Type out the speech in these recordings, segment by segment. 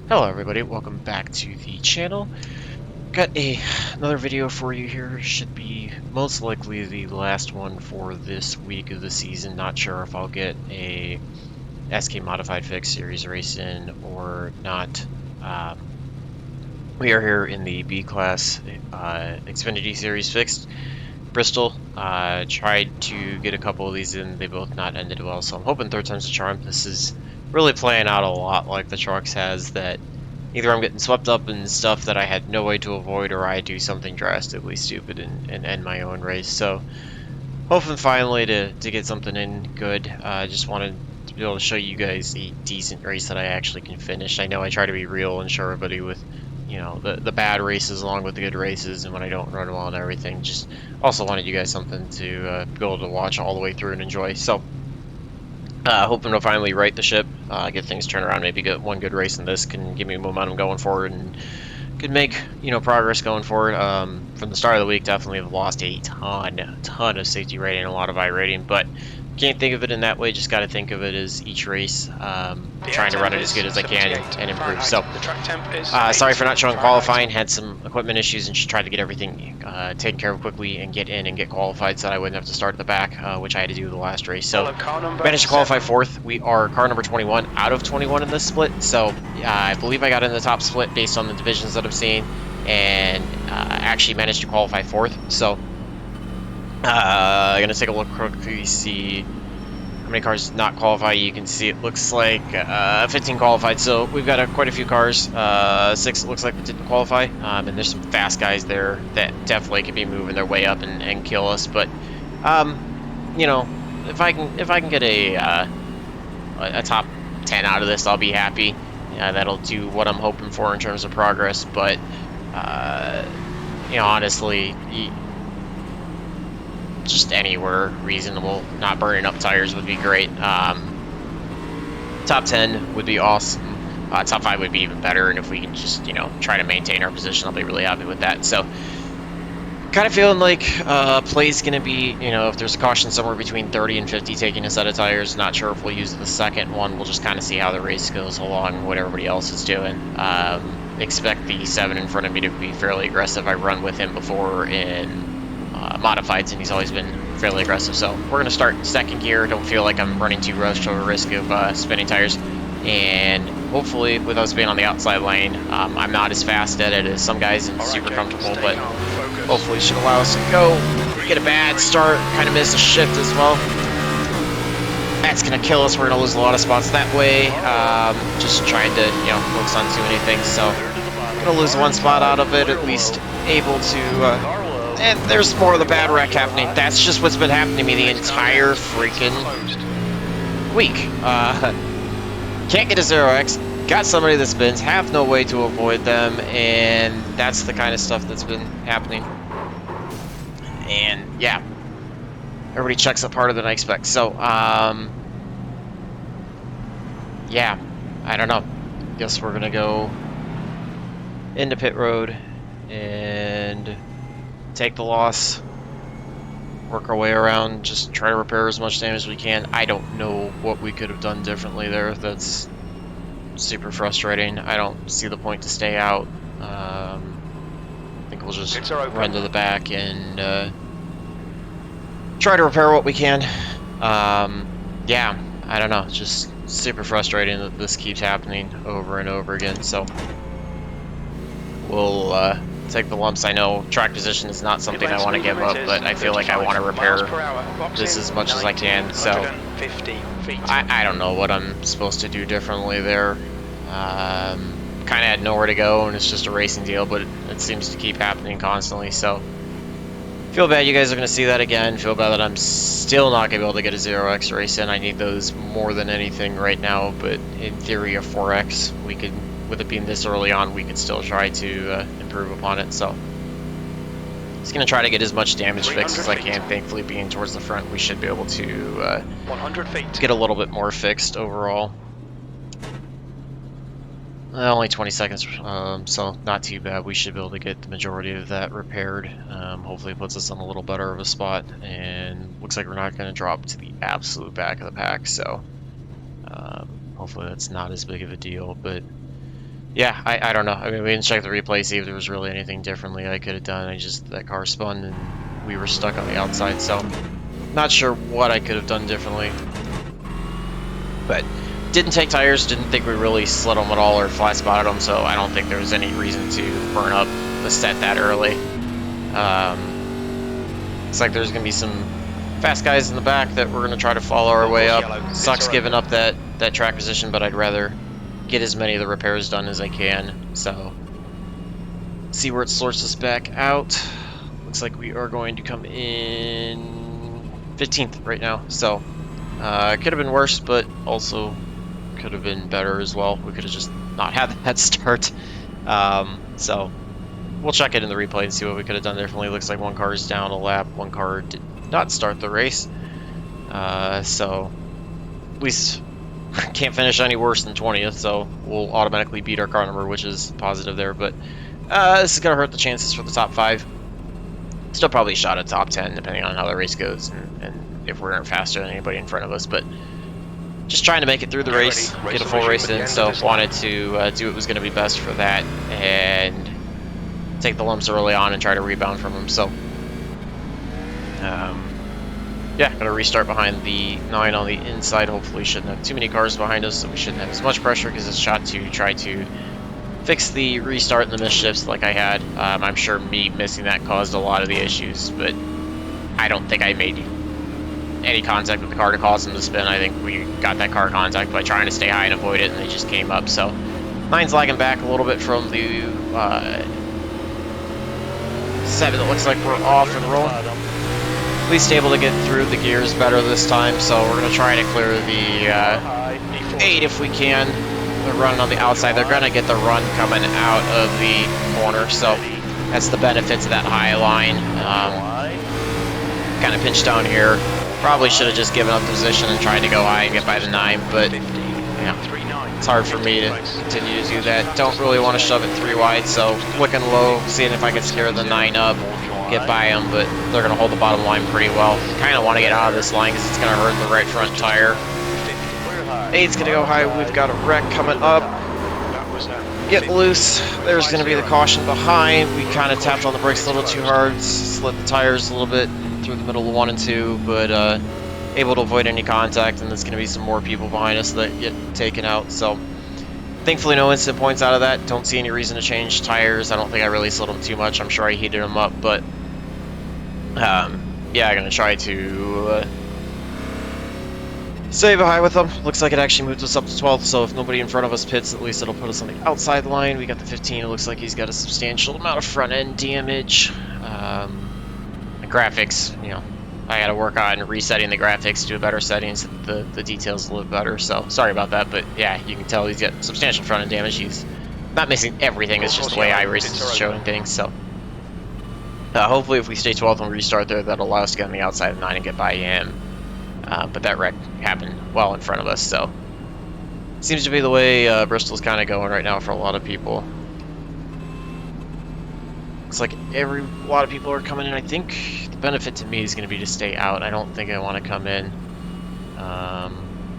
Hello everybody, welcome back to the channel. Got another video for you here. Should be most likely the last one for this week of the season. Not sure if I'll get a SK Modified Fix Series race in or not. We are here in the B-Class Xfinity Series Fixed. Bristol tried to get a couple of these in. They both not ended well, so I'm hoping third time's a charm. This is really playing out a lot like the Trucks has, that either I'm getting swept up in stuff that I had no way to avoid, or I do something drastically stupid and end my own race. So hoping finally to get something in good. I just wanted to be able to show you guys a decent race that I actually can finish. I know I try to be real and show everybody with, you know, the bad races along with the good races, and when I don't run well and everything. Just also wanted you guys something to be able to watch all the way through and enjoy. So hoping to finally right the ship, get things turned around, maybe get one good race in this can give me momentum going forward and could make, you know, progress going forward. From the start of the week, definitely have lost a ton of safety rating and a lot of I rating, but can't think of it in that way. Just got to think of it as each race, trying to run it as good as I can and improve. So, sorry for not showing qualifying. Had some equipment issues and just tried to get everything taken care of quickly and get in and get qualified so that I wouldn't have to start at the back, which I had to do the last race. So, managed to qualify fourth. We are car number 21 out of 21 in this split. So, I believe I got in the top split based on the divisions that I'm seeing, and actually managed to qualify fourth. So, gonna take a look quickly, see how many cars not qualify. You can see it looks like 15 qualified, so we've got quite a few cars. 6 it looks like didn't qualify, and there's some fast guys there that definitely could be moving their way up and kill us. But you know, if I can get a top 10 out of this, I'll be happy. That'll do what I'm hoping for in terms of progress. But you know, honestly, just anywhere reasonable, not burning up tires would be great. Top 10 would be awesome. Top 5 would be even better, and if we can just, you know, try to maintain our position, I'll be really happy with that. So, kind of feeling like play's going to be, you know, if there's a caution somewhere between 30 and 50 taking a set of tires. Not sure if we'll use the second one. We'll just kind of see how the race goes along, what everybody else is doing. Expect the 7 in front of me to be fairly aggressive. I run with him before in modifieds, and he's always been fairly aggressive. So we're going to start second gear. Don't feel like I'm running too rushed or risk of spinning tires. And hopefully, with us being on the outside lane, I'm not as fast at it as some guys and super comfortable, but hopefully should allow us to go. Get a bad start, kind of miss a shift as well. That's going to kill us. We're going to lose a lot of spots that way. Just trying to, you know, focus on too many things. So going to lose one spot out of it, at least able to... and there's more of the bad wreck happening. That's just what's been happening to me the entire freaking week. Can't get a 0x, got somebody that spins, have no way to avoid them, and that's the kind of stuff that's been happening. And yeah, everybody checks up harder than I expect. So, yeah, I don't know. Guess we're gonna go into pit road and take the loss, work our way around, just try to repair as much damage as we can. I don't know what we could have done differently there. That's super frustrating. I don't see the point to stay out. I think we'll just run to the back and try to repair what we can. Yeah, I don't know. It's just super frustrating that this keeps happening over and over again. So we'll take the lumps. I know track position is not something I want to give up, but I feel like I want to repair this as much as I can. So I don't know what I'm supposed to do differently there. Kind of had nowhere to go, and it's just a racing deal, but it seems to keep happening constantly. So feel bad you guys are going to see that again. Feel bad that I'm still not going to be able to get a 0x race in. I need those more than anything right now, but in theory a 4x, we could, with it being this early on, we could still try to improve upon it. So just going to try to get as much damage fixed as I can. Thankfully, being towards the front, we should be able to 100 feet. Get a little bit more fixed overall. Only 20 seconds, so not too bad. We should be able to get the majority of that repaired. Hopefully it puts us on a little better of a spot, and looks like we're not going to drop to the absolute back of the pack, so hopefully that's not as big of a deal. But Yeah, I don't know. I mean, we didn't check the replay, see if there was really anything differently I could have done. That car spun and we were stuck on the outside, so not sure what I could have done differently. But didn't take tires, didn't think we really slid them at all or flat spotted them, so I don't think there was any reason to burn up the set that early. Looks like there's going to be some fast guys in the back that we're going to try to follow our way up. Sucks giving up that track position, but I'd rather get as many of the repairs done as I can. So, see where it sorts us back out. Looks like we are going to come in 15th right now. So, it could have been worse, but also could have been better as well. We could have just not had that start. So, we'll check it in the replay and see what we could have done differently. Looks like one car is down a lap, one car did not start the race. So, at least can't finish any worse than 20th, so we'll automatically beat our car number, which is positive there. But this is going to hurt the chances for the top 5. Still probably a shot at top 10, depending on how the race goes and if we're faster than anybody in front of us. But just trying to make it through the race, get a full race in, so wanted to do what was going to be best for that and take the lumps early on and try to rebound from them. So, yeah, going to restart behind the 9 on the inside. Hopefully shouldn't have too many cars behind us, so we shouldn't have as much pressure because it's a shot to try to fix the restart and the misshifts like I had. I'm sure me missing that caused a lot of the issues, but I don't think I made any contact with the car to cause them to spin. I think we got that car contact by trying to stay high and avoid it, and they just came up. So 9's lagging back a little bit from the 7. It looks like we're off and rolling. At least able to get through the gears better this time, so we're going to try to clear the 8 if we can. They're running on the outside. They're going to get the run coming out of the corner, so that's the benefits of that high line. Kind of pinched down here. Probably should have just given up the position and tried to go high and get by the 9, but yeah, it's hard for me to continue to do that. Don't really want to shove it 3 wide, so looking low, seeing if I can scare the 9 up, get by them, but they're going to hold the bottom line pretty well. Kind of want to get out of this line because it's going to hurt the right front tire. 8's going to go high. We've got a wreck coming up. Get loose. There's going to be the caution behind. We kind of tapped on the brakes a little too hard, slid the tires a little bit through the middle of 1 and 2, but able to avoid any contact, and there's going to be some more people behind us that get taken out. So thankfully no instant points out of that. Don't see any reason to change tires. I don't think I really slid them too much. I'm sure I heated them up, but yeah, I'm going to try to save a high with them. Looks like it actually moved us up to 12th, so if nobody in front of us pits, at least it'll put us on the outside line. We got the 15. It looks like he's got a substantial amount of front end damage. The graphics, you know, I got to work on resetting the graphics to a better setting so the details look better. So sorry about that, but yeah, you can tell he's got substantial front end damage. He's not missing everything. It's just the way iRacing is showing things. So hopefully, if we stay 12th and restart there, that'll allow us to get on the outside of 9 and get by him. But that wreck happened well in front of us, so seems to be the way Bristol's kind of going right now for a lot of people. Looks like a lot of people are coming in. I think the benefit to me is going to be to stay out. I don't think I want to come in. I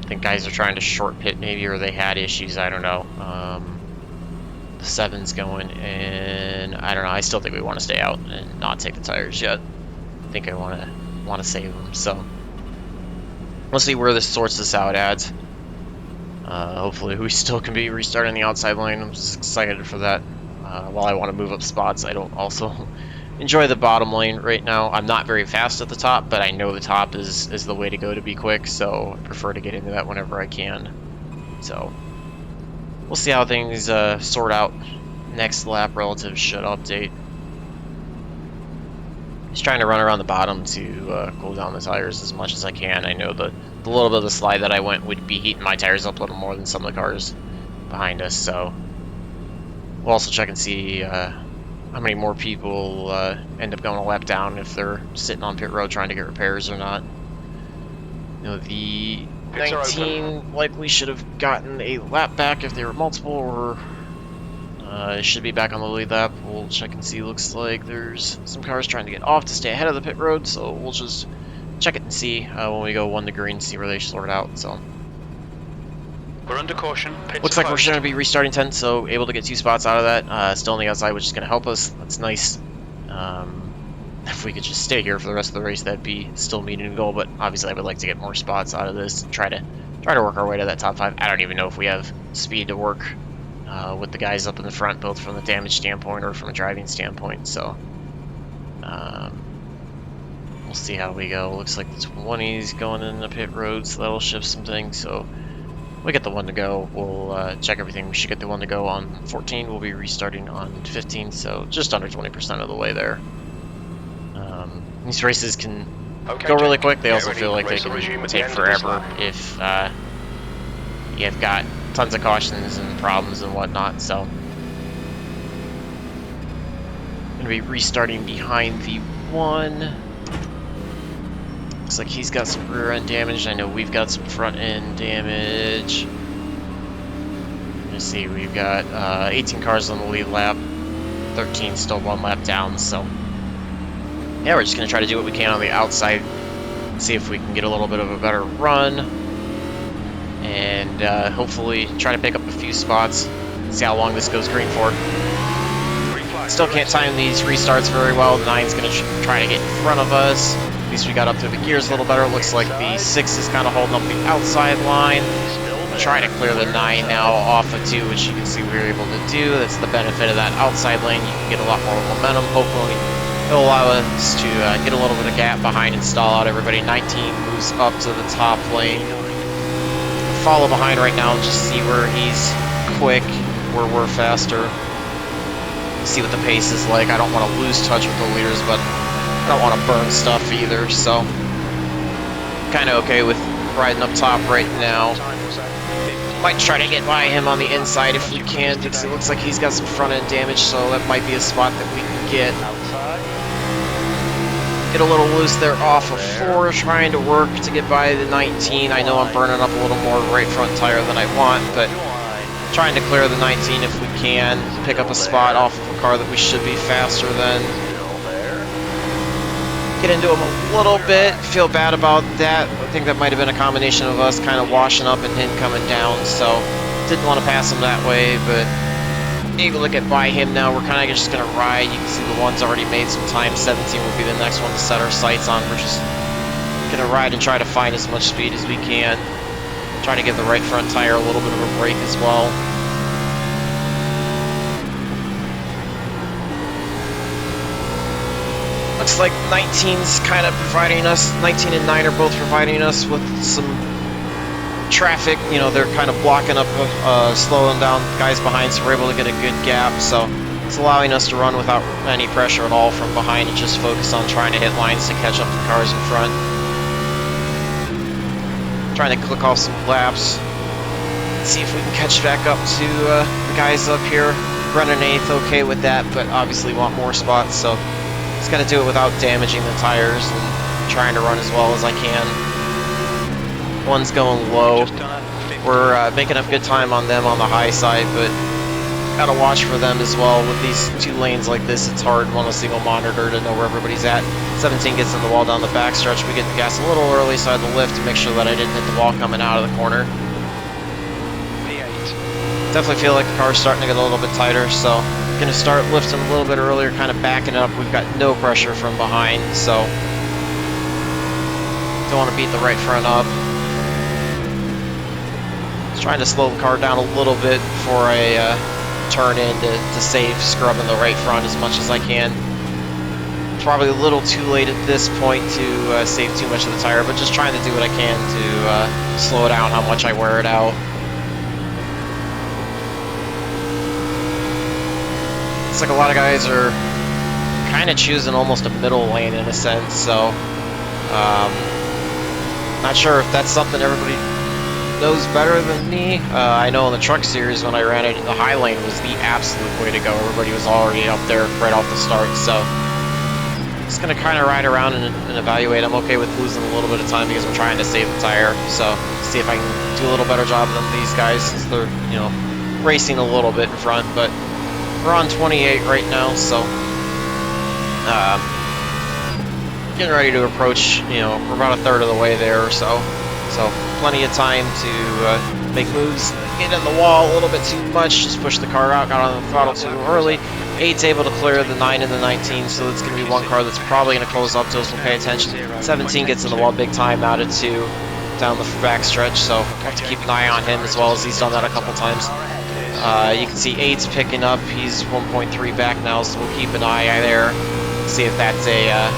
think guys are trying to short pit maybe, or they had issues. I don't know. The 7's going, and I don't know. I still think we want to stay out and not take the tires yet. I think I want to save them. So we'll see where this sorts this out at. Hopefully we still can be restarting the outside lane. I'm just excited for that. While I want to move up spots, I don't also enjoy the bottom lane right now. I'm not very fast at the top, but I know the top is the way to go to be quick, so I prefer to get into that whenever I can. So we'll see how things sort out next lap. Relative should update. Just trying to run around the bottom to cool down the tires as much as I can. I know the little bit of the slide that I went would be heating my tires up a little more than some of the cars behind us, so we'll also check and see how many more people end up going a lap down if they're sitting on pit road trying to get repairs or not. You know, the 19 likely should have gotten a lap back if they were multiple, or should be back on the lead lap. We'll check and see. Looks like there's some cars trying to get off to stay ahead of the pit road, so we'll just check it and see when we go 1 to green, see where they sort it out. So We're under caution. Looks like we're going to be restarting 10, so able to get 2 spots out of that. Still on the outside, which is going to help us. That's nice. If we could just stay here for the rest of the race, that'd be still meeting the goal. But obviously, I would like to get more spots out of this and try to work our way to that top 5. I don't even know if we have speed to work with the guys up in the front, both from the damage standpoint or from a driving standpoint. So we'll see how we go. Looks like the 20's going in the pit road, so that'll shift some things. So we get the 1 to go. We'll check everything. We should get the 1 to go on 14. We'll be restarting on 15, so just under 20% of the way there. These races can go really quick. They also feel like they can take forever if you've got tons of cautions and problems and whatnot. So I'm going to be restarting behind the 1. Looks like he's got some rear end damage. I know we've got some front end damage. Let's see, we've got 18 cars on the lead lap, 13 still 1 lap down. So yeah, we're just going to try to do what we can on the outside, see if we can get a little bit of a better run, and hopefully try to pick up a few spots, see how long this goes green for. Still can't time these restarts very well. The 9's going to try to get in front of us. At least we got up through the gears a little better. Looks like the 6 is kind of holding up the outside line. I'm trying to clear the 9 now off of 2, which you can see we were able to do. That's the benefit of that outside lane. You can get a lot more momentum, hopefully. It'll allow us to get a little bit of gap behind and stall out everybody. 19 moves up to the top lane. Follow behind right now and just see where he's quick, where we're faster. See what the pace is like. I don't want to lose touch with the leaders, but I don't want to burn stuff either, so kind of okay with riding up top right now. Might try to get by him on the inside if we can, because it looks like he's got some front end damage, so that might be a spot that we can get. Get a little loose there off of 4, trying to work to get by the 19. I know I'm burning up a little more right front tire than I want, but trying to clear the 19 if we can. Pick up a spot off of a car that we should be faster than. Get into him a little bit. Feel bad about that. I think that might have been a combination of us kind of washing up and him coming down, so didn't want to pass him that way, but able to get by him now. We're kind of just going to ride. You can see the 1's already made some time. 17 will be the next one to set our sights on. We're just going to ride and try to find as much speed as we can. Try to give the right front tire a little bit of a break as well. Looks like 19's kind of providing us, 19 and 9 are both providing us with some traffic. You know, they're kind of blocking up, slowing down guys behind, so we're able to get a good gap. So it's allowing us to run without any pressure at all from behind and just focus on trying to hit lines to catch up to the cars in front. Trying to click off some laps. See if we can catch back up to the guys up here. Running 8th, okay with that, but obviously want more spots, so just got to do it without damaging the tires and trying to run as well as I can. 1's going low. We're making up good time on them on the high side, but got to watch for them as well. With these 2 lanes like this, it's hard on a single monitor to know where everybody's at. 17 gets in the wall down the back stretch. We get the gas a little early, so I had to lift to make sure that I didn't hit the wall coming out of the corner. Definitely feel like the car's starting to get a little bit tighter, so going to start lifting a little bit earlier, kind of backing up. We've got no pressure from behind, so don't want to beat the right front up. Just trying to slow the car down a little bit before I turn in to save scrubbing the right front as much as I can. Probably a little too late at this point to save too much of the tire, but just trying to do what I can to slow down how much I wear it out. Looks like a lot of guys are kind of choosing almost a middle lane in a sense, so not sure if that's something everybody knows better than me. I know in the truck series when I ran it, the high lane was the absolute way to go. Everybody was already up there right off the start, so just going to kind of ride around and evaluate. I'm okay with losing a little bit of time because I'm trying to save the tire, so see if I can do a little better job than these guys since they're, you know, racing a little bit in front, but we're on 28 right now, so getting ready to approach, you know, we're about a third of the way there or so. So plenty of time to make moves, get in the wall a little bit too much, just push the car out, got on the throttle too early. 8's able to clear the 9 and the 19, so it's going to be one car that's probably going to close up to us. We'll pay attention. 17 gets in the wall big time out of 2 down the back stretch, so we'll have to keep an eye on him as well, as he's done that a couple times. You can see 8's picking up. He's 1.3 back now, so we'll keep an eye there, see if that's a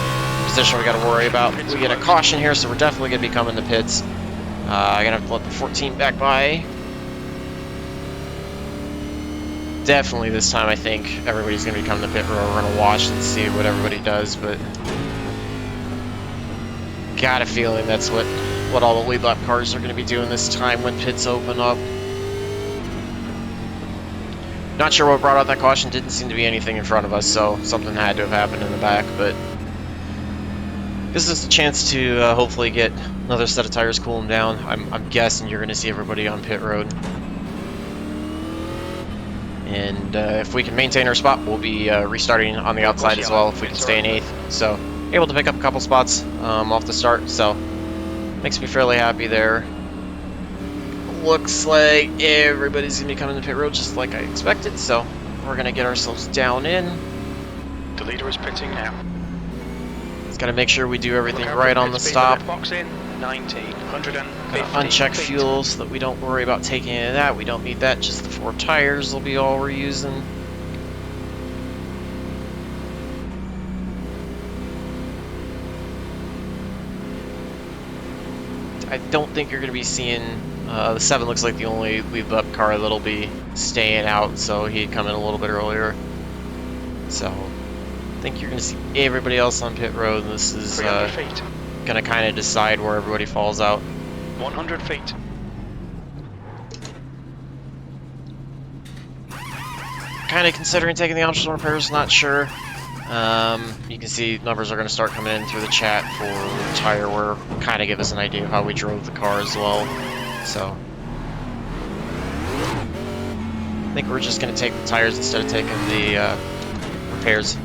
position we got to worry about. We get a caution here, so we're definitely going to be coming to pits. I'm going to have to let the 14 back by. Definitely this time I think everybody's going to be coming to pit road. We're going to watch and see what everybody does, but got a feeling that's what all the lead lap cars are going to be doing this time when pits open up. Not sure what brought out that caution. Didn't seem to be anything in front of us, so something had to have happened in the back, but this is a chance to hopefully get another set of tires cooling down. I'm guessing you're going to see everybody on pit road. And if we can maintain our spot, we'll be restarting on the outside as well if we can stay in 8th. So, able to pick up a couple spots off the start, so makes me fairly happy there. Looks like everybody's going to be coming to pit road just like I expected, so we're going to get ourselves down in. The leader is pitting now. Just got to make sure we do everything right on the stop. Box in, 90, 150. Uncheck fuel so that we don't worry about taking any of that. We don't need that, just the 4 tires will be all we're using. I don't think you're going to be seeing, the 7 looks like the only lead lap car that'll be staying out, so he'd come in a little bit earlier. So, I think you're going to see everybody else on pit road, and this is going to kind of decide where everybody falls out. 100 feet. Kind of considering taking the optional repairs, not sure. You can see numbers are going to start coming in through the chat for tire wear, kind of give us an idea of how we drove the car as well. So, I think we're just going to take the tires instead of taking the repairs.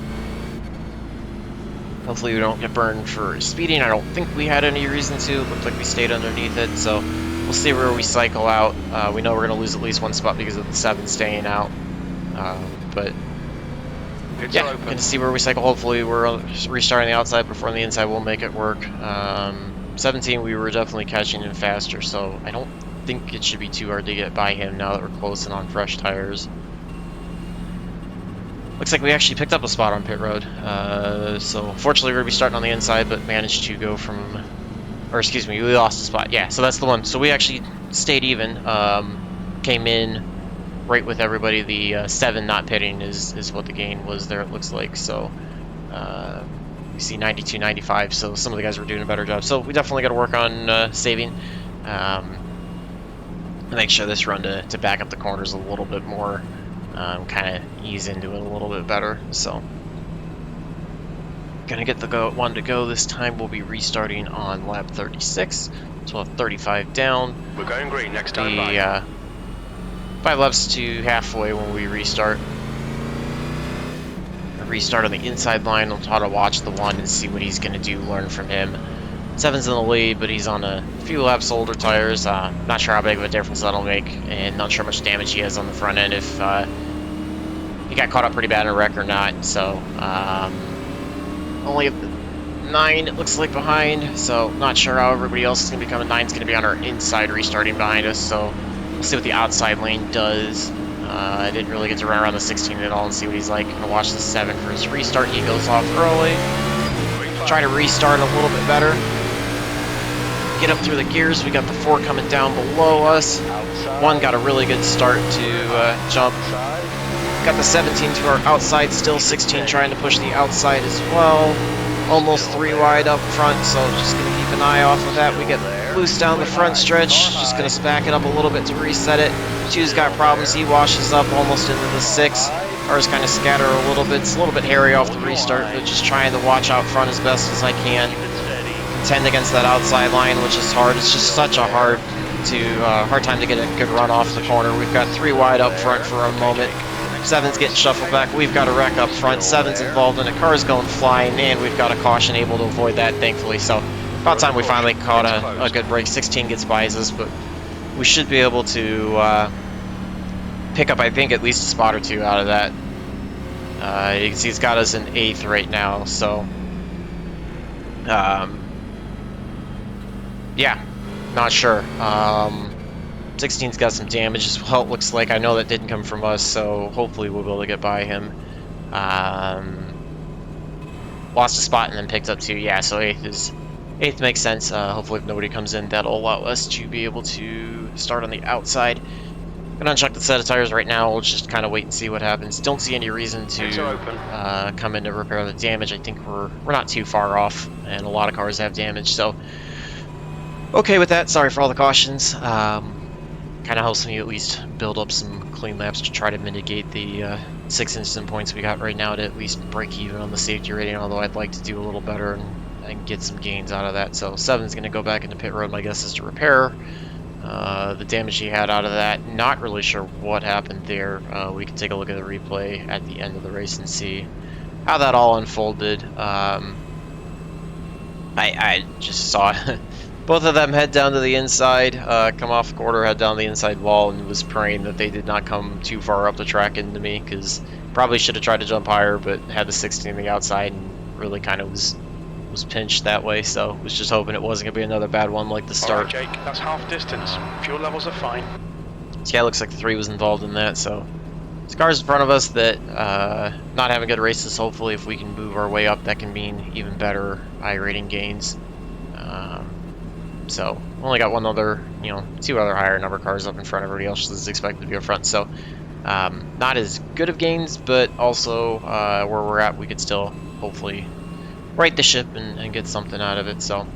Hopefully we don't get burned for speeding. I don't think we had any reason to. It looked like we stayed underneath it, so we'll see where we cycle out. We know we're going to lose at least one spot because of the 7 staying out. But yeah, going to see where we cycle. Hopefully we're restarting the outside before the inside. We'll make it work. 17 we were definitely catching him faster, so I don't think it should be too hard to get by him now that we're close and on fresh tires. Looks like we actually picked up a spot on pit road. So fortunately we're going to be starting on the inside, but managed to go from, or excuse me, we lost a spot. Yeah, so that's the one. So we actually stayed even, came in right with everybody. The 7 not pitting is what the gain was there, it looks like. So you see 92, 95, so some of the guys were doing a better job. So we definitely got to work on saving. Make sure this run to back up the corners a little bit more. Kind of ease into it a little bit better. So, gonna get the one to go this time. We'll be restarting on lap 36. So we'll have 35 down. We're going green next time. 5 laps to halfway when we restart. Restart on the inside line. I'll try to watch the 1 and see what he's gonna do. Learn from him. 7's in the lead, but he's on a few laps older tires. Not sure how big of a difference that'll make, and not sure how much damage he has on the front end if he got caught up pretty bad in a wreck or not. So only 9 it looks like behind, so not sure how everybody else is going to be coming. 9's going to be on our inside restarting behind us, so we'll see what the outside lane does. I didn't really get to run around the 16 at all and see what he's like. I'm going to watch the 7 for his restart. He goes off early. Try to restart a little bit better. Get up through the gears. We got the 4 coming down below us. 1 got a really good start to jump. Got the 17 to our outside still. 16 trying to push the outside as well. Almost 3 wide up front, so just going to keep an eye off of that. We get loose down the front stretch. Just going to spack it up a little bit to reset it. 2's got problems. He washes up almost into the 6. Ours kind of scatter a little bit. It's a little bit hairy off the restart, but just trying to watch out front as best as I can. Contend against that outside line, which is hard. It's just such a hard time to get a good run off the corner. We've got 3 wide up front for a moment. 7's getting shuffled back. We've got a wreck up front. 7's involved in a car's going flying, and we've got a caution able to avoid that, thankfully. So about time we finally caught a good break. 16 gets by us, but we should be able to pick up, I think, at least a spot or two out of that. He's got us in 8th right now, so yeah, not sure. 16's got some damage as well, it looks like. I know that didn't come from us, so hopefully we'll be able to get by him. Lost a spot and then picked up 2. Yeah, so 8th makes sense. Hopefully if nobody comes in, that'll allow us to be able to start on the outside. Gonna uncheck the set of tires right now. We'll just kind of wait and see what happens. Don't see any reason to come in to repair the damage. I think we're not too far off, and a lot of cars have damage, so okay with that. Sorry for all the cautions. Kind of helps me at least build up some clean laps to try to mitigate the 6 instant points we got right now to at least break even on the safety rating, although I'd like to do a little better and get some gains out of that. So 7's going to go back into pit road, my guess is to repair the damage he had out of that. Not really sure what happened there. We can take a look at the replay at the end of the race and see how that all unfolded. I just saw both of them head down to the inside, come off the quarter, head down the inside wall, and was praying that they did not come too far up the track into me, because probably should have tried to jump higher, but had the 16 on the outside and really kind of was pinched that way, so was just hoping it wasn't going to be another bad one like the start. Alright, Jake, that's half distance. Fuel levels are fine. So yeah, it looks like the 3 was involved in that, so there's cars in front of us that not having good races. Hopefully if we can move our way up, that can mean even better iRating gains. So only got one other, 2 other higher number cars up in front. Everybody else is expected to be up front, so not as good of gains, but also where we're at, we could still hopefully right the ship and get something out of it. So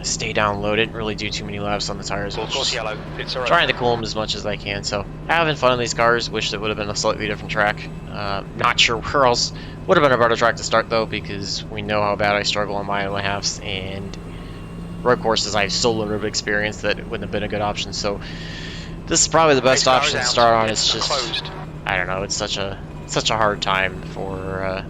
stay down low. Didn't really do too many laps on the tires. Of course, yellow. It's all right. Trying to cool them as much as I can. So having fun on these cars. Wish it would have been a slightly different track. Not sure where else would have been a better track to start though, because we know how bad I struggle on mile and a halves, and road courses I have so limited experience that it wouldn't have been a good option. So this is probably the best option to start on. It's just I don't know. It's such a hard time for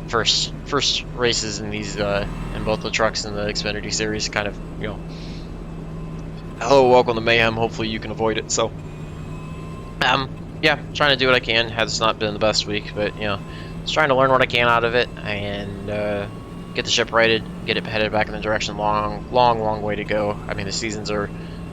first races in these in both the trucks and the Xfinity series. Kind of hello, welcome to mayhem. Hopefully you can avoid it. So yeah, trying to do what I can. Has not been the best week, but just trying to learn what I can out of it and get the ship righted, get it headed back in the direction. Long way to go. I mean, the seasons are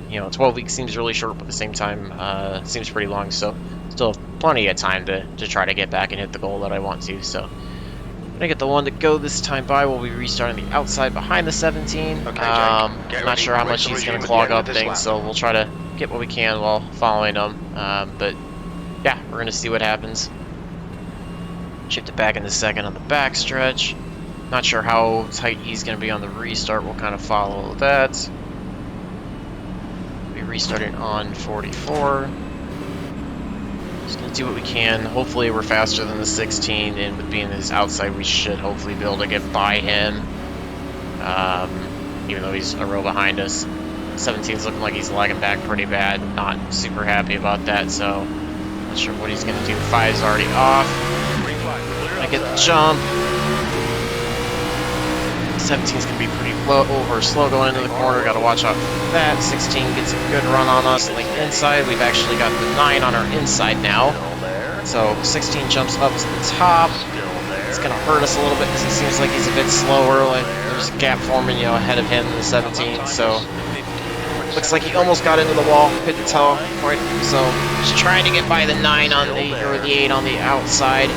12 weeks seems really short, but at the same time seems pretty long, so still have plenty of time to try to get back and hit the goal that I want to. So I'm gonna get the one to go this time by. We'll be restarting the outside behind the 17. Okay, I'm not sure how much he's gonna clog up things, so we'll try to get what we can while following him. But yeah, we're gonna see what happens. Shift it back into second on the back stretch. Not sure how tight he's going to be on the restart. We'll kind of follow that. We restarted on 44. Just going to do what we can. Hopefully we're faster than the 16, and with being this outside, we should hopefully be able to get by him. Even though he's a row behind us. 17's looking like he's lagging back pretty bad. Not super happy about that, so not sure what he's going to do. 5's already off. I get the jump. 17's gonna be pretty low or slow going into the corner. Got to watch out for that. 16 gets a good run on us on the inside. We've actually got the 9 on our inside now. So 16 jumps up to the top. It's gonna hurt us a little bit because he seems like he's a bit slower. Like there's a gap forming, ahead of him in the 17. So looks like he almost got into the wall, hit the tail point. So just trying to get by the 9 on the 8 on the outside.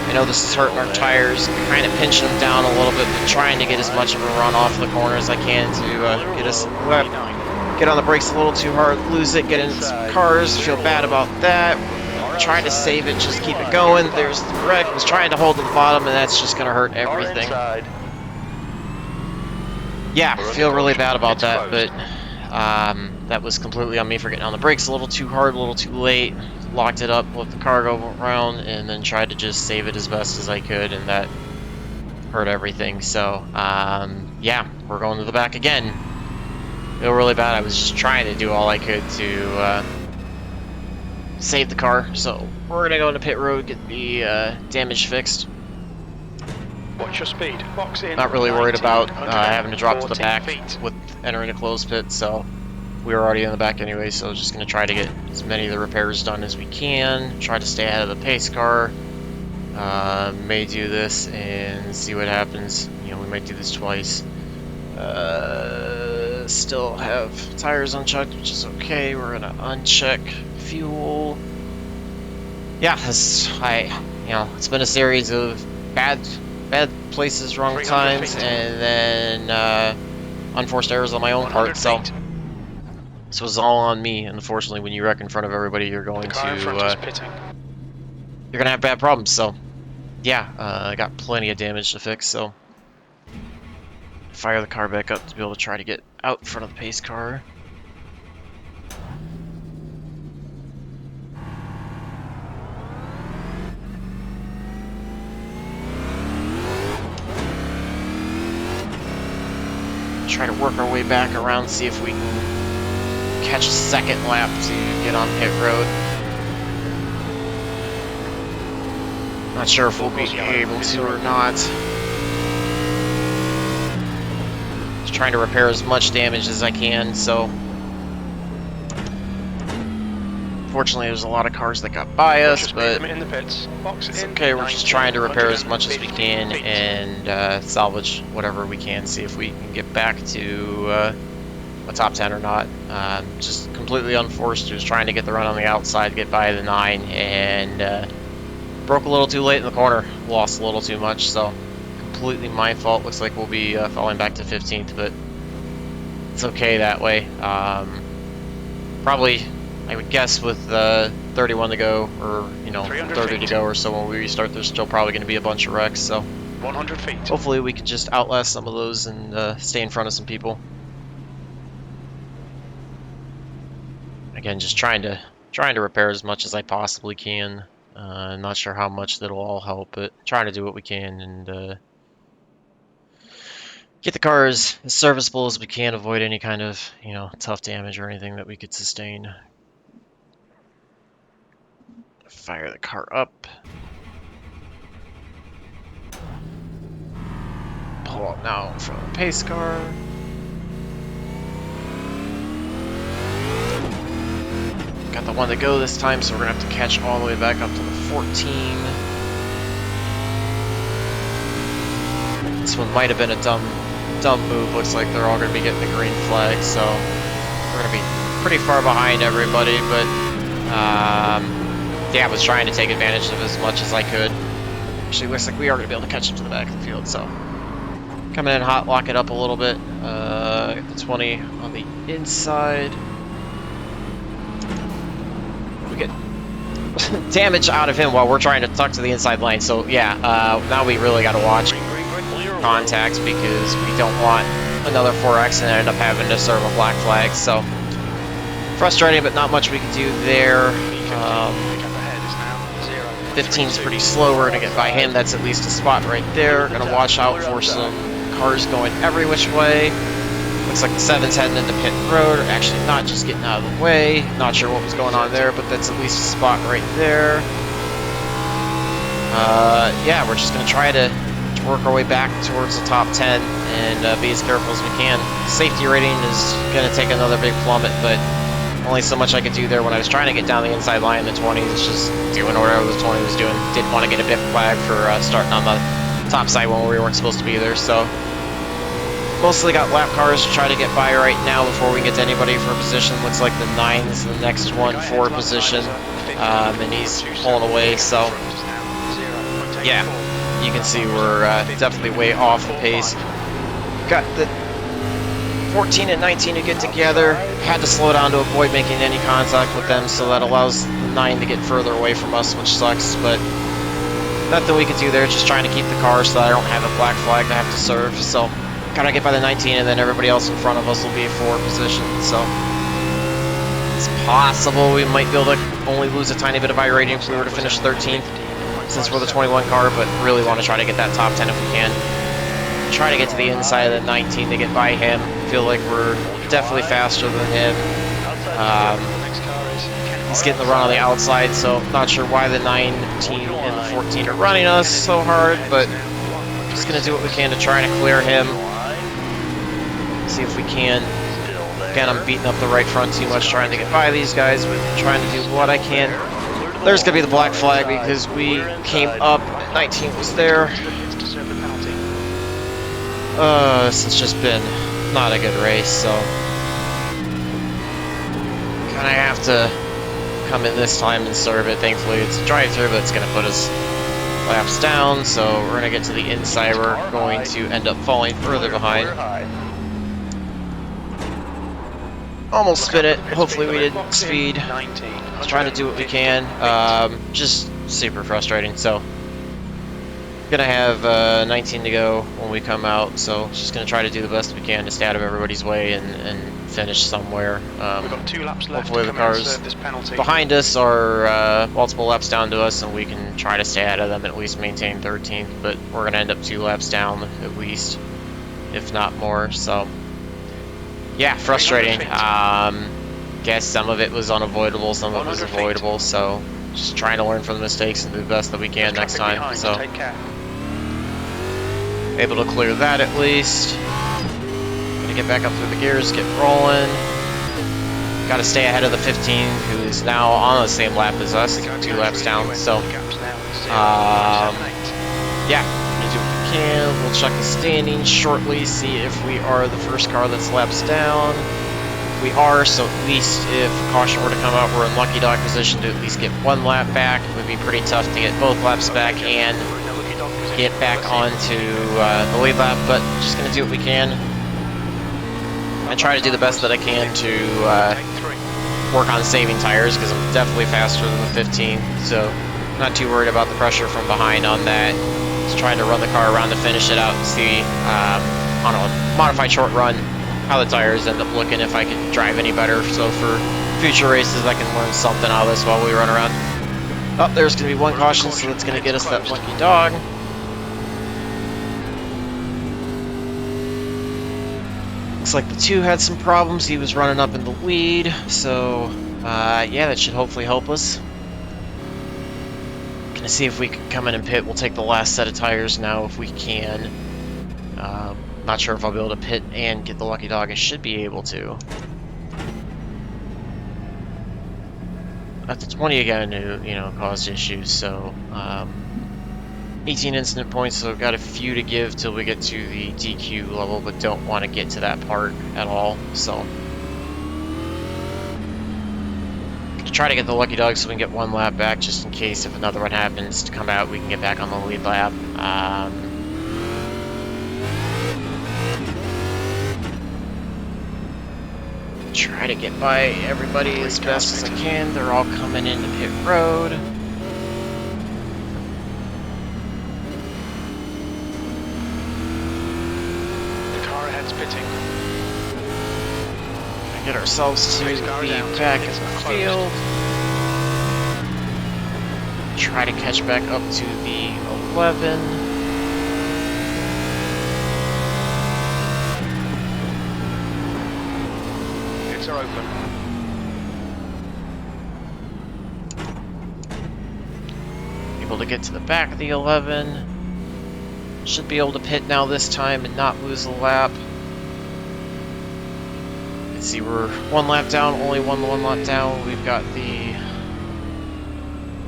I know this is hurting our tires, kind of pinching them down a little bit, but trying to get as much of a run off the corner as I can to get us get on the brakes a little too hard, lose it, get into some cars, feel bad about that. Trying to save it, just keep it going. There's the wreck, was trying to hold to the bottom, and that's just going to hurt everything. Yeah, feel really bad about that, but that was completely on me for getting on the brakes a little too hard, a little too late. Locked it up, let the car go around, and then tried to just save it as best as I could, and that hurt everything. So, yeah, we're going to the back again. Feel really bad. I was just trying to do all I could to save the car. So, we're going to go into pit road, get the damage fixed. Watch your speed. Box in. Not really worried about having to drop to the back with entering a closed pit, so we were already in the back anyway, so just going to try to get as many of the repairs done as we can. Try to stay ahead of the pace car. May do this and see what happens. You know, we might do this twice. Still have tires unchecked, which is okay. We're going to uncheck fuel. Yeah, it's been a series of bad places, wrong times, and then unforced errors on my own part. So it's all on me. Unfortunately, when you wreck in front of everybody, you're going to have bad problems. So yeah, I got plenty of damage to fix. So fire the car back up to be able to try to get out in front of the pace car. Try to work our way back around, see if we can catch a second lap to get on pit road. Not sure if we'll be able to or not. Just trying to repair as much damage as I can, so fortunately there's a lot of cars that got by us, but it's okay. We're just trying to repair as much as we can and salvage whatever we can, see if we can get back to a top 10 or not. Just completely unforced, just trying to get the run on the outside, get by the 9, and broke a little too late in the corner, lost a little too much, so completely my fault. Looks like we'll be falling back to 15th, but it's okay that way. Probably, I would guess with 31 to go, or 30 to go or so when we restart, there's still probably going to be a bunch of wrecks, so 100 feet. Hopefully we can just outlast some of those and stay in front of some people. Again, just trying to repair as much as I possibly can. I'm not sure how much that'll all help, but trying to do what we can and get the car as serviceable as we can, avoid any kind of, tough damage or anything that we could sustain. Fire the car up. Pull up now from the pace car. Got the one to go this time, so we're gonna have to catch all the way back up to the 14. This one might have been a dumb move. Looks like they're all gonna be getting the green flag, so we're gonna be pretty far behind everybody, but yeah, I was trying to take advantage of as much as I could. Actually, looks like we are gonna be able to catch them to the back of the field, so coming in hot, lock it up a little bit. Get the 20 on the inside. We get damage out of him while we're trying to tuck to the inside lane. So yeah, now we really got to watch contacts because we don't want another 4X and end up having to serve a black flag. So frustrating, but not much we can do there. 15's pretty slow. We're gonna get by him. That's at least a spot right there. Gonna watch out for some cars going every which way. Looks like the 7's heading into pit road, or actually not, just getting out of the way. Not sure what was going on there, but that's at least a spot right there. Yeah, we're just going to try to work our way back towards the top 10 and be as careful as we can. Safety rating is going to take another big plummet, but only so much I could do there when I was trying to get down the inside line in the 20s, just doing whatever the 20 was doing. Didn't want to get a big flag for starting on the top side when we weren't supposed to be there, so mostly got lap cars to try to get by right now before we get to anybody for a position. Looks like the 9's the next one for position, and he's pulling away, so yeah, you can see we're definitely way off the pace. Got the 14 and 19 to get together. Had to slow down to avoid making any contact with them, so that allows the 9 to get further away from us, which sucks, but nothing we can do there. Just trying to keep the car so that I don't have a black flag to have to serve, so gotta get by the 19, and then everybody else in front of us will be for position, so it's possible we might be able to only lose a tiny bit of iRating if we were to finish 13th, since we're the 21 car, but really want to try to get that top 10 if we can. Try to get to the inside of the 19 to get by him. Feel like we're definitely faster than him. He's getting the run on the outside, so not sure why the 19 and the 14 are running us so hard, but just going to do what we can to try to clear him. See if we can Again, I'm beating up the right front too much, trying to get by these guys, but trying to do what I can. There's going to be the black flag because we came up, 19 was there. This has just been not a good race, so kind of have to come in this time and serve it. Thankfully, it's a drive-through, but it's going to put us laps down, so we're going to get to the inside. We're going to end up falling further behind. Almost spin it. Hopefully we didn't speed. Let's try to do what we can. Just super frustrating. So, gonna have 19 to go when we come out. So, just gonna try to do the best we can to stay out of everybody's way and finish somewhere. We've got 2 laps left. Hopefully the cars behind us are multiple laps down to us, and we can try to stay out of them and at least maintain 13th. But we're gonna end up 2 laps down at least, if not more. So. Yeah, frustrating. Guess some of it was unavoidable, some of it was avoidable, so just trying to learn from the mistakes and do the best that we can next time. So able to clear that at least. Gonna get back up through the gears, get rolling. Got to stay ahead of the 15, who is now on the same lap as us, 2 laps down. So yeah. Can. We'll check the standings shortly, see if we are the first car that's laps down. We are, so at least if caution were to come out, we're in lucky dog position to at least get 1 lap back. It would be pretty tough to get both laps back and get back onto the lead lap, but just going to do what we can and try to do the best that I can to work on saving tires, because I'm definitely faster than the 15, so not too worried about the pressure from behind on that. Just trying to run the car around to finish it out and see on a modified short run how the tires end up looking, if I can drive any better. So for future races I can learn something out of this while we run around. Oh, there's going to be 1 caution, so that's going to get us that lucky dog. Looks like the 2 had some problems. He was running up in the lead, so yeah, that should hopefully help us. Gonna see if we can come in and pit. We'll take the last set of tires now if we can. Not sure if I'll be able to pit and get the lucky dog. I should be able to. At the 20 again, you know, caused issues. So 18 incident points. So I've got a few to give till we get to the DQ level, but don't want to get to that part at all. So. Try to get the lucky dog so we can get 1 lap back, just in case if another one happens to come out, we can get back on the lead lap. Try to get by everybody as best as I can. They're all coming into pit road. The car ahead's pitting. Get ourselves to the back of the field. Try to catch back up to the 11. Pits are open. Able to get to the back of the 11. Should be able to pit now this time and not lose a lap. See, we're 1 lap down, only 1 lap down. We've got a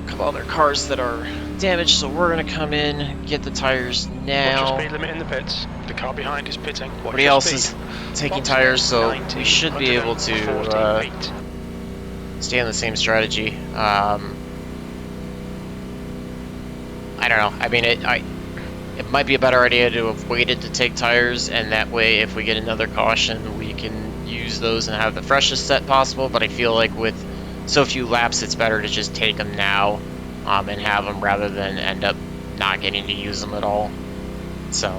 couple other cars that are damaged, so we're going to come in, get the tires now. Watch your speed limit in the pits. The car behind is pitting. Everybody else is taking tires, so we should be able to stay on the same strategy. I don't know. I mean, it might be a better idea to have waited to take tires, and that way if we get another caution we can use those and have the freshest set possible, but I feel like with so few laps it's better to just take them now and have them rather than end up not getting to use them at all. So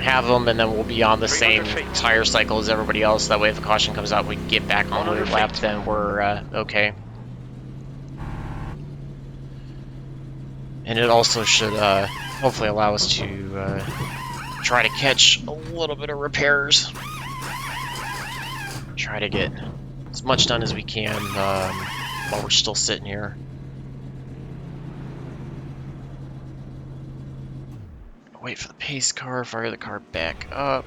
have them, and then we'll be on the same tire cycle as everybody else. That way if a caution comes out we can get back on the lap, then we're okay. And it also should hopefully allow us to try to catch a little bit of repairs. Try to get as much done as we can while we're still sitting here. Wait for the pace car, fire the car back up.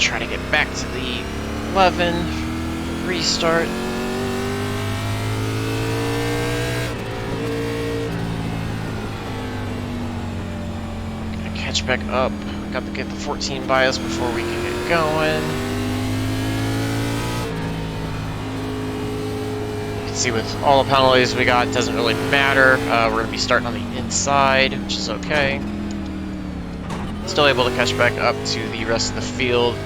try to get back to the 11, restart. Gonna catch back up. Got to get the 14 bias before we can get going. You can see with all the penalties we got, it doesn't really matter. We're gonna be starting on the inside, which is okay. Still able to catch back up to the rest of the field.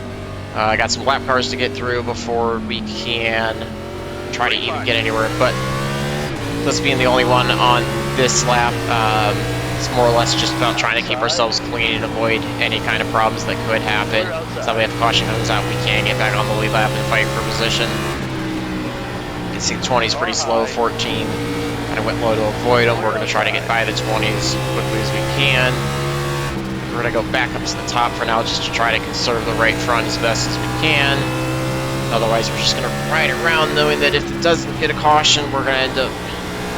I got some lap cars to get through before we can try to even get anywhere, but this being the only one on this lap, it's more or less just about trying to keep ourselves clean and avoid any kind of problems that could happen. So if the caution comes out, we can get back on the lead lap and fight for position. You can see the 20 is pretty slow, 14 kind of went low to avoid them. We're going to try to get by the 20s as quickly as we can. We're going to go back up to the top for now just to try to conserve the right front as best as we can. Otherwise, we're just going to ride around knowing that if it doesn't get a caution, we're going to end up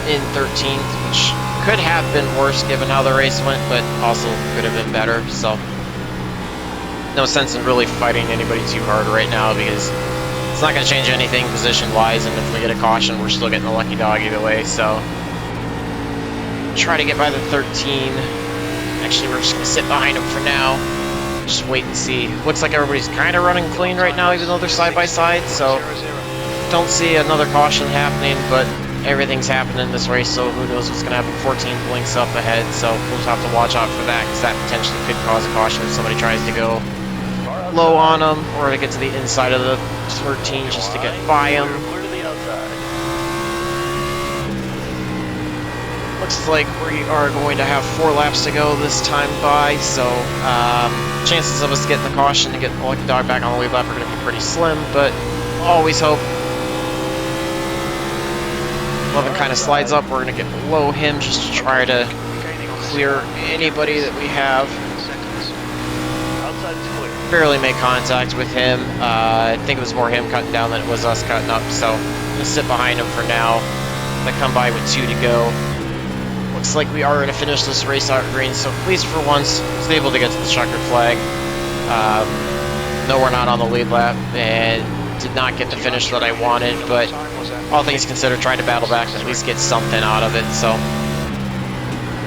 in 13th, which could have been worse given how the race went, but also could have been better. So no sense in really fighting anybody too hard right now because it's not going to change anything position-wise, and if we get a caution, we're still getting the lucky dog either way. So try to get by the 13. Actually, we're just going to sit behind them for now. Just wait and see. Looks like everybody's kind of running clean right now, even though they're side by side. So don't see another caution happening, but everything's happening in this race, so who knows what's going to happen. 14 blinks up ahead, so we'll just have to watch out for that, because that potentially could cause a caution if somebody tries to go low on them, or to get to the inside of the 13 just to get by them. Looks like we are going to have 4 laps to go this time by, so chances of us getting the caution to get the lucky dog back on the lead lap are going to be pretty slim, but always hope. 11 kind of slides up. We're going to get below him just to try to clear anybody that we have. Barely make contact with him. I think it was more him cutting down than it was us cutting up, so I'm going to sit behind him for now. I'm going to come by with 2 to go. Looks like we are going to finish this race out green, so at least for once, was able to get to the checkered flag. No, we're not on the lead lap, and did not get the finish that I wanted, but all things considered, tried to battle back and at least get something out of it. So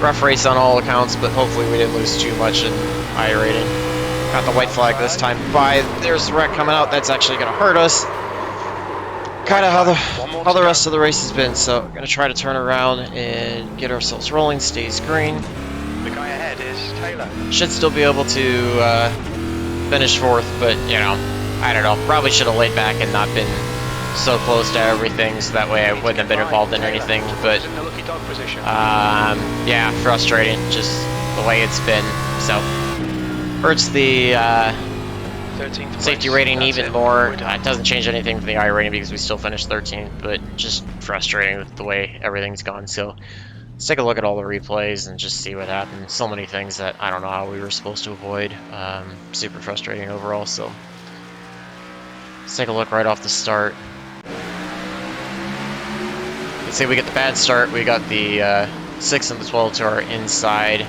rough race on all accounts, but hopefully we didn't lose too much in iRating. Got the white flag this time by. There's the wreck coming out. That's actually going to hurt us. Kind of how the rest of the race has been. So we're going to try to turn around and get ourselves rolling. Stays green. The guy ahead is Taylor. Should still be able to finish 4th, but you know, I don't know. Probably should have laid back and not been so close to everything, so that way I wouldn't have been involved in anything. But yeah, frustrating, just the way it's been. So hurts the safety rating even more. It doesn't change anything for the iRating because we still finished 13th, but just frustrating with the way everything's gone. So let's take a look at all the replays and just see what happened. So many things that I don't know how we were supposed to avoid. Super frustrating overall. So let's take a look right off the start. Let's say we get the bad start. We got the 6 and the 12 to our inside.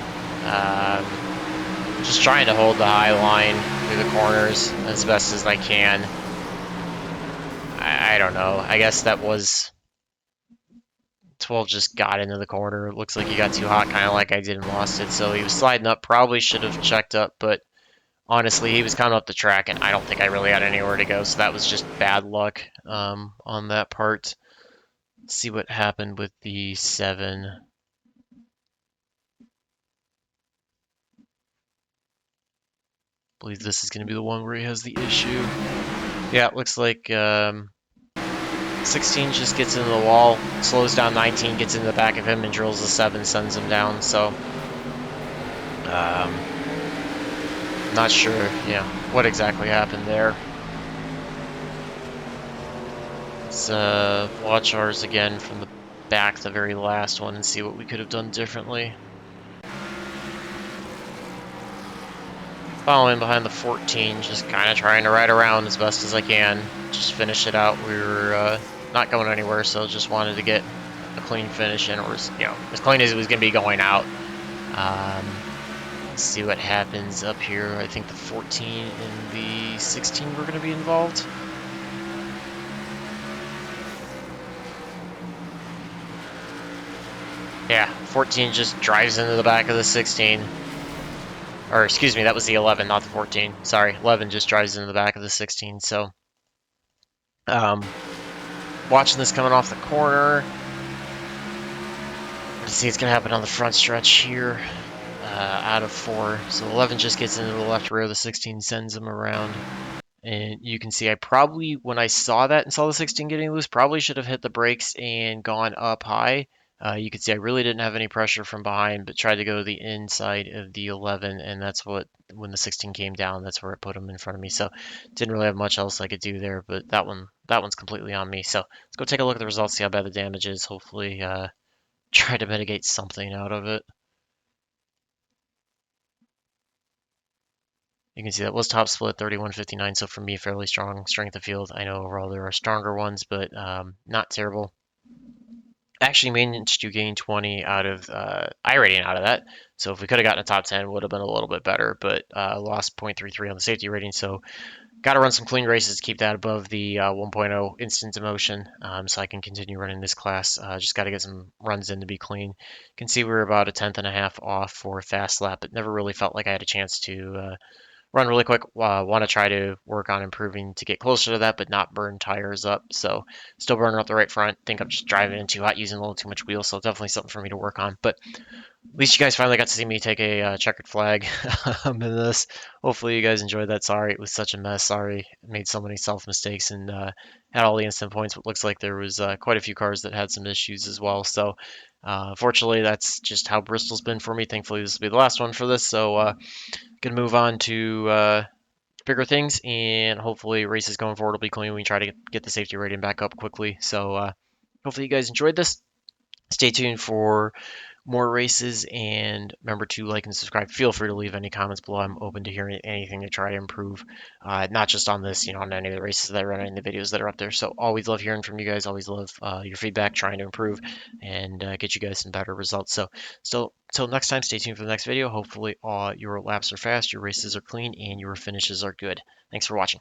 Just trying to hold the high line through the corners as best as I can. I don't know. I guess that was 12 just got into the corner. It looks like he got too hot, kind of like I did and lost it. So he was sliding up. Probably should have checked up, but honestly, he was coming up the track, and I don't think I really had anywhere to go. So that was just bad luck on that part. Let's see what happened with the 7. I believe this is going to be the one where he has the issue. Yeah, it looks like 16 just gets into the wall, slows down 19, gets into the back of him, and drills the 7, sends him down. So, not sure, yeah, what exactly happened there. Let's watch ours again from the back, the very last one, and see what we could have done differently. Following behind the 14, just kind of trying to ride around as best as I can. Just finish it out. We were not going anywhere, so just wanted to get a clean finish in, or you know, as clean as it was going to be going out. see what happens up here. I think the 14 and the 16 were going to be involved. Yeah, 14 just drives into the back of the 16. Or, excuse me, that was the 11, not the 14. Sorry, 11 just drives into the back of the 16. So, watching this coming off the corner. Let's see, it's going to happen on the front stretch here. Out of 4. So 11 just gets into the left rear. The 16 sends him around. And you can see I probably, when I saw that and saw the 16 getting loose, probably should have hit the brakes and gone up high. You can see I really didn't have any pressure from behind, but tried to go to the inside of the 11, and that's what, when the 16 came down, that's where it put him in front of me. So didn't really have much else I could do there, but that one's completely on me. So let's go take a look at the results, see how bad the damage is. Hopefully, try to mitigate something out of it. You can see that was top split 31.59, so for me, fairly strong strength of field. I know overall there are stronger ones, but not terrible. Actually managed to gain 20 out of iRating out of that. So if we could have gotten a top 10, it would have been a little bit better, but lost 0.33 on the safety rating. So got to run some clean races to keep that above the 1.0 instant emotion, so I can continue running this class. Just got to get some runs in to be clean. You can see we were about a tenth and a half off for fast lap, but never really felt like I had a chance to run really quick. Want to try to work on improving to get closer to that, but not burn tires up. So still burning up the right front. Think I'm just driving in too hot, using a little too much wheel. So definitely something for me to work on. But at least you guys finally got to see me take a checkered flag in this. Hopefully you guys enjoyed that. Sorry it was such a mess. Sorry I made so many self mistakes and had all the instant points. But looks like there was quite a few cars that had some issues as well. So fortunately that's just how Bristol's been for me. Thankfully this will be the last one for this. So gonna move on to bigger things, and hopefully races going forward will be clean. We try to get the safety rating back up quickly. So hopefully you guys enjoyed this. Stay tuned for more races, and remember to like and subscribe. Feel free to leave any comments below. I'm open to hearing anything to try to improve, not just on this, on any of the races that I run, any of the videos that are up there. So always love hearing from you guys. Always love your feedback, trying to improve and get you guys some better results. So still, till next time, stay tuned for the next video. Hopefully all your laps are fast, your races are clean, and your finishes are good. Thanks for watching.